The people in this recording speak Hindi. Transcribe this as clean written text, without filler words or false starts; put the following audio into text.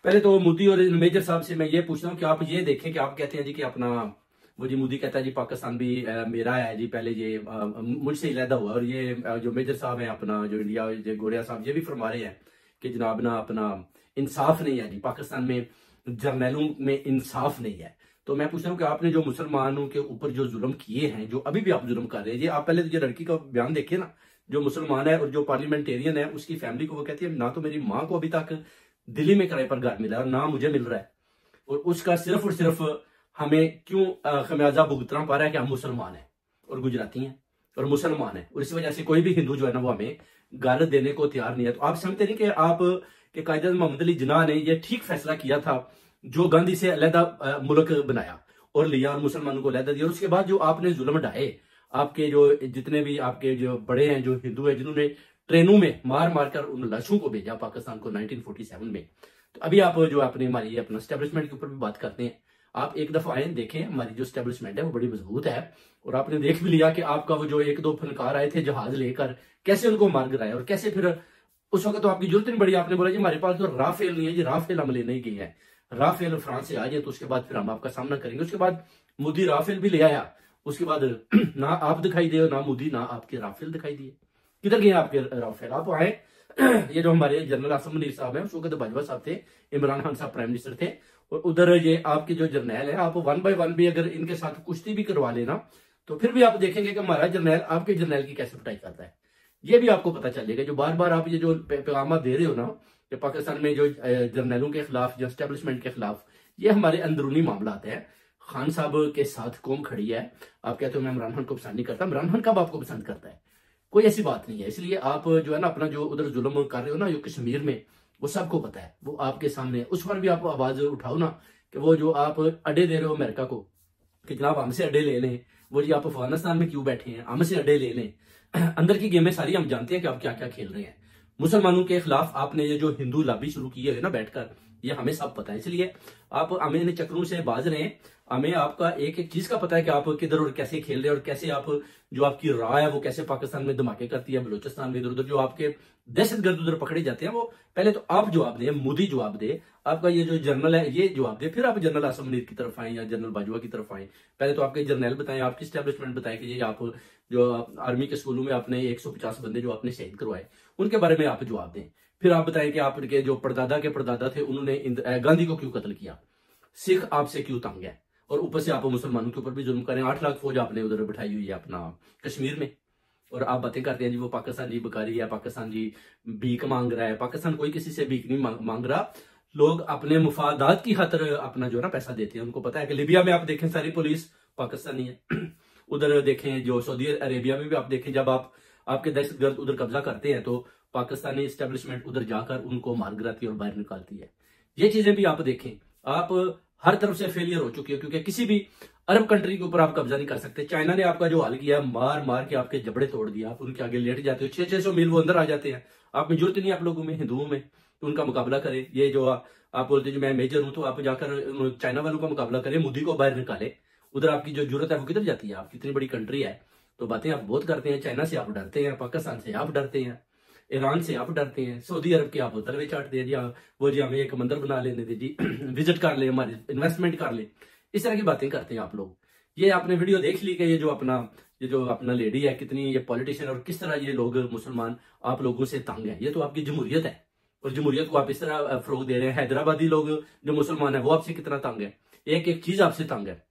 पहले तो मोदी और मेजर साहब से मैं ये पूछता हूँ कि आप ये देखें कि आप कहते हैं जी कि अपना वो जी मोदी कहता है जी पाकिस्तान भी मेरा है जी, पहले ये मुझसे अलहदा हुआ, और ये जो मेजर साहब है अपना जो इंडिया जो गोरिया साहब ये भी फरमा रहे हैं कि जनाब ना अपना इंसाफ नहीं है जी पाकिस्तान में, जर्नैलों में इंसाफ नहीं है। तो मैं पूछ रहा हूँ कि आपने जो मुसलमानों के ऊपर जो जुल्म किए हैं, जो अभी भी आप जुल्म कर रहे हैं, ये आप पहले तो ये लड़की का बयान देखिए ना, जो मुसलमान है और जो पार्लियामेंटेरियन है उसकी फैमिली को वो कहती है ना तो मेरी माँ को अभी तक दिल्ली में किराए पर घर मिला है और ना मुझे मिल रहा है, और उसका सिर्फ और सिर्फ हमें क्यों खमियाजा भुगतना पा रहा है कि हम मुसलमान हैं और गुजराती हैं और मुसलमान हैं, और इस वजह से कोई भी हिंदू जो है ना वो हमें घर देने को तैयार नहीं है। तो आप समझते नहीं कि आप के कायदे मोहम्मद अली जिन्ना ने यह ठीक फैसला किया था जो गांधी से अलहदा मुल्क बनाया और लिया और मुसलमानों को अलहदा दिया, और उसके बाद जो आपने जुल्म ढाए, आपके जो जितने भी आपके जो बड़े हैं जो हिंदू हैं जिन्होंने ट्रेनों में मार मार कर उन लाशों को भेजा पाकिस्तान को 1947 में। तो अभी आप जो अपने हमारी अपना स्टैब्लिशमेंट के ऊपर भी बात करते हैं, आप एक दफा आए देखें हमारी जो स्टैब्लिशमेंट है वो बड़ी मजबूत है, और आपने देख भी लिया कि आपका वो जो एक दो फनकार आए थे जहाज लेकर कैसे उनको मार गिराया, और कैसे फिर उस वक्त तो आपकी जरूरत नहीं पड़ी, आपने बोला जी हमारे पास तो राफेल नहीं है जी, राफेल हम लेने ही गए हैं, राफेल फ्रांस से आ जाए तो उसके बाद फिर हम आपका सामना करेंगे। उसके बाद मोदी राफेल भी ले आया, उसके बाद ना आप दिखाई दे ना मोदी ना आपके राफेल दिखाई दिए, किधर गए आपके राफेल? आप आए ये जो हमारे जनरल आसम मुनीर साहब हैं उस वक्त बाजवा साहब थे, इमरान खान साहब प्राइम मिनिस्टर थे, और उधर ये आपके जो जर्नैल है, आप 1 बाय 1 भी अगर इनके साथ कुश्ती भी करवा लेना तो फिर भी आप देखेंगे कि हमारा जर्नैल आपके जर्नैल की कैसे पिटाई करता है। ये भी आपको पता चलेगा, जो बार बार आप ये जो पैगाम दे रहे हो ना कि पाकिस्तान में जो जर्नैलों के खिलाफ जो एस्टेब्लिशमेंट के खिलाफ, ये हमारे अंदरूनी मामला आते हैं। खान साहब के साथ कौम खड़ी है, आप कहते हो मैं इमरान खान को पसंद नहीं करता, इमरान खान कब आपको पसंद करता है? कोई ऐसी बात नहीं है। इसलिए आप जो है ना अपना जो उधर जुल्म कर रहे हो ना जो कश्मीर में, वो सबको पता है, वो आपके सामने, उस पर भी आप आवाज उठाओ ना कि वो जो आप अड्डे दे रहे हो अमेरिका को कि जनाब हमसे अड्डे ले लें, वो जी आप अफगानिस्तान में क्यों बैठे हैं, हमसे अड्डे ले लें। अंदर की गेमें सारी हम जानते हैं कि आप क्या क्या खेल रहे हैं। मुसलमानों के खिलाफ आपने ये जो हिंदू लॉबी शुरू की है ना बैठकर, ये हमें सब पता है। इसलिए आप हमें इन चक्रों से बाज रहे हैं, हमें आपका एक एक चीज का पता है कि आप किधर और कैसे खेल रहे हैं, और कैसे आप जो आपकी राय है वो कैसे पाकिस्तान में धमाके करती है, बलूचिस्तान में इधर उधर जो आपके दहशतगर्द उधर पकड़े जाते हैं, वो पहले तो आप जवाब दें, मोदी जवाब दे, आपका ये जो जनरल है ये जवाब दे, फिर आप जनरल आसम मुनीर की तरफ आए या जनरल बाजवा की तरफ आए। पहले तो आपके जनरल बताएं, आपकी स्टैब्लिशमेंट बताएं कि ये आप जो आर्मी के स्कूलों में आपने 150 बंदे जो आपने शहीद करवाए उनके बारे में आप जवाब दें। फिर आप बताएं कि आपके जो परदादा के परदादा थे उन्होंने गांधी को क्यों कत्ल किया, सिख आपसे क्यों तंग है, और ऊपर से आप मुसलमानों के ऊपर भी जुल्म करें। 8 लाख फौज आपने उधर बिठाई हुई है अपना कश्मीर में, और आप बातें करते हैं जी वो पाकिस्तान जी बकारी है, पाकिस्तान जी भीख मांग रहा है। पाकिस्तान कोई किसी से भीख नहीं मांग रहा, लोग अपने मुफादात की खातर अपना जो है ना पैसा देते हैं। उनको पता है कि लीबिया में आप देखें सारी पुलिस पाकिस्तानी है, उधर देखें जो सऊदी अरेबिया में भी आप देखें जब आपके दहशतगर्द उधर कब्जा करते हैं तो पाकिस्तानी एस्टेब्लिशमेंट उधर जाकर उनको मार गिराती है और बाहर निकालती है। ये चीजें भी आप देखें, आप हर तरफ से फेलियर हो चुकी है, क्योंकि किसी भी अरब कंट्री के ऊपर आप कब्जा नहीं कर सकते। चाइना ने आपका जो हाल किया, मार मार के आपके जबड़े तोड़ दिया, आप उनके आगे लेट जाते हो, 600 मील वो अंदर आ जाते हैं, आप में जरूरत नहीं आप लोगों में हिंदुओं में तो उनका मुकाबला करें। ये जो आप बोलते जो मैं मेजर हूं तो आप जाकर चाइना वालों का मुकाबला करें, मोदी को बाहर निकाले। उधर आपकी जो जरूरत है वो किधर जाती है? आपकी इतनी बड़ी कंट्री है तो बातें आप बहुत करते हैं, चाइना से आप डरते हैं, पाकिस्तान से आप डरते हैं, ईरान से आप डरते हैं, सऊदी अरब के आप तलवे चाटते हैं जी, वो जी हमें एक मंदिर बना लेने दे जी, विजिट कर ले, हमारे इन्वेस्टमेंट कर ले, इस तरह की बातें करते हैं आप लोग। ये आपने वीडियो देख ली कि ये जो अपना लेडी है कितनी ये पॉलिटिशियन और किस तरह ये लोग मुसलमान आप लोगों से तंग है। ये तो आपकी जमहूरियत है, और जमहूरियत को आप इस तरह फरोग दे रहे हैं। हैदराबादी लोग जो मुसलमान है वो आपसे कितना तंग है, एक एक चीज आपसे तंग है।